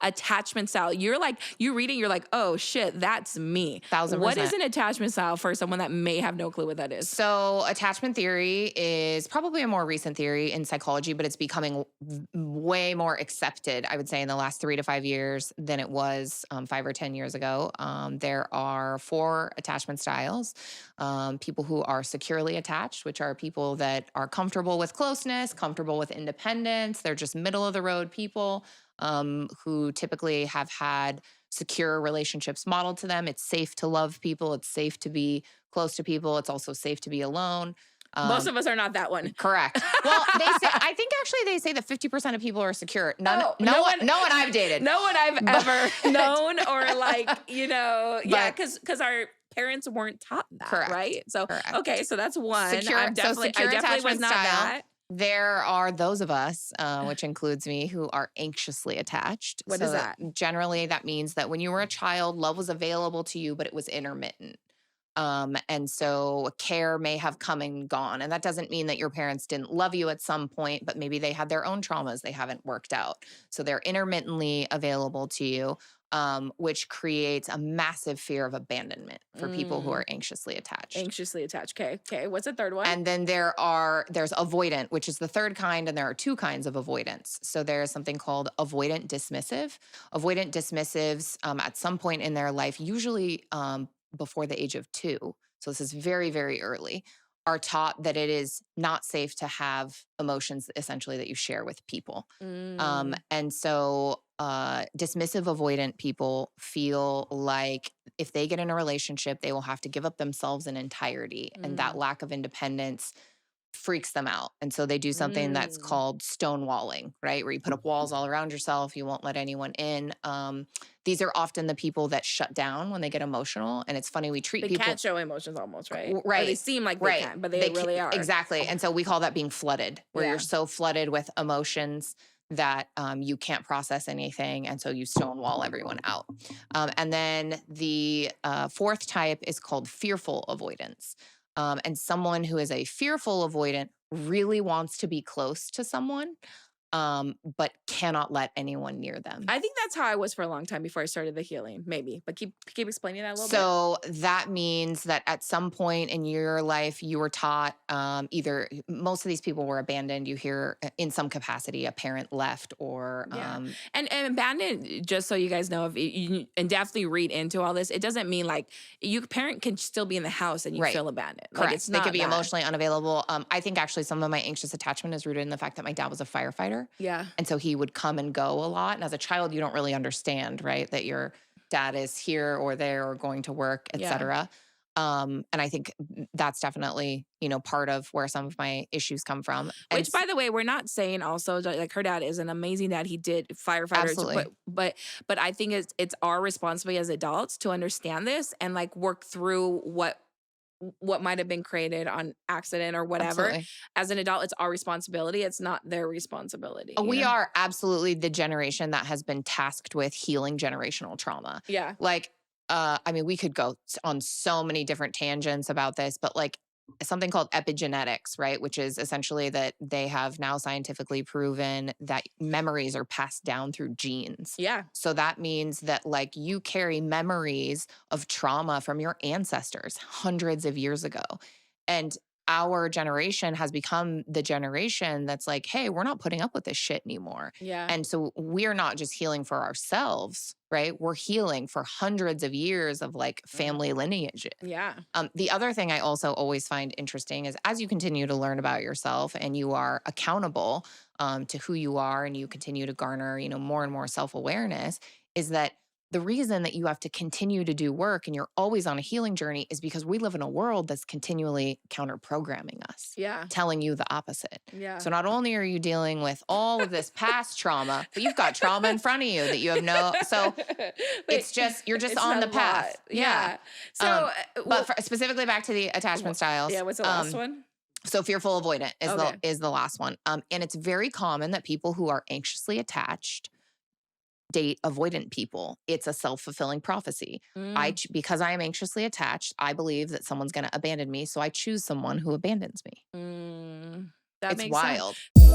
attachment style. You're like, you read it, you're like, oh shit, that's me. 1000%. What is an attachment style for someone that may have no clue what that is? So attachment theory is probably a more recent theory in psychology, but it's becoming way more accepted, I would say, in the last 3 to 5 years than it was 5 or 10 years ago. There are 4 attachment styles. People who are securely attached, which are people that are comfortable with closeness, comfortable with independence. They're just middle of the road people who typically have had secure relationships modeled to them. It's safe to love people. It's safe to be close to people. It's also safe to be alone. Most of us are not that one. Correct. Well, I think actually they say that 50% of people are secure. No one I've dated. No one I've ever known or like, because our parents weren't taught that, correct, right? So, correct. Okay, so that's one. Secure I definitely was not style. that. There are those of us, which includes me, who are anxiously attached. What is that? Generally, that means that when you were a child, love was available to you, but it was intermittent. And so care may have come and gone. And that doesn't mean that your parents didn't love you at some point, but maybe they had their own traumas they haven't worked out. So they're intermittently available to you, which creates a massive fear of abandonment for people who are anxiously attached. Anxiously attached. Okay. What's the third one? And then there's avoidant, which is the third kind, and there are 2 kinds of avoidance. So there's something called avoidant dismissive. Avoidant dismissives at some point in their life, usually before the age of 2, so this is very, very early, are taught that it is not safe to have emotions essentially that you share with people. And so dismissive avoidant people feel like if they get in a relationship, they will have to give up themselves in entirety. And that lack of independence freaks them out. And so they do something that's called stonewalling, right? Where you put up walls all around yourself. You won't let anyone in. These are often the people that shut down when they get emotional. And it's funny, we treat people. They can't show emotions almost, right? Right. Or they seem like they can, but they really are. Exactly. And so we call that being flooded, where you're so flooded with emotions that you can't process anything. And so you stonewall everyone out. And then the 4th type is called fearful avoidance. And someone who is a fearful avoidant really wants to be close to someone, but cannot let anyone near them. I think that's how I was for a long time before I started the healing, maybe. But keep explaining that a little bit. So that means that at some point in your life, you were taught either most of these people were abandoned. You hear in some capacity a parent left or and abandoned. Just so you guys know, and definitely read into all this. It doesn't mean like your parent can still be in the house and you feel abandoned. Correct. Like, it's they not could be that. Emotionally unavailable. I think actually some of my anxious attachment is rooted in the fact that my dad was a firefighter. Yeah. And so he would come and go a lot. And as a child, you don't really understand, right? That your dad is here or there or going to work, et cetera. And I think that's definitely, part of where some of my issues come from. Which, by the way, we're not saying also like her dad is an amazing dad. He did firefighters, absolutely. But I think it's our responsibility as adults to understand this and like work through what might have been created on accident or whatever. Absolutely. As an adult, it's our responsibility. It's not their responsibility. We are absolutely the generation that has been tasked with healing generational trauma. Yeah. Like, we could go on so many different tangents about this, but like something called epigenetics, right? Which is essentially that they have now scientifically proven that memories are passed down through genes. Yeah. So that means that like you carry memories of trauma from your ancestors hundreds of years ago. And our generation has become the generation that's like, hey, we're not putting up with this shit anymore. Yeah. And so we're not just healing for ourselves, right? We're healing for hundreds of years of like family lineage. Yeah. The other thing I also always find interesting is as you continue to learn about yourself and you are accountable to who you are and you continue to garner, more and more self-awareness, is that the reason that you have to continue to do work and you're always on a healing journey is because we live in a world that's continually counter-programming us. Yeah. Telling you the opposite. Yeah. So not only are you dealing with all of this past trauma, but you've got trauma in front of you that you have so it's just, you're just on the path. Yeah. So, specifically back to the attachment styles. Yeah. What's the last one? So fearful avoidant is the last one. And it's very common that people who are anxiously attached date avoidant people. It's a self-fulfilling prophecy. Because I am anxiously attached, I believe that someone's going to abandon me, so I choose someone who abandons me. That it's makes wild. sense.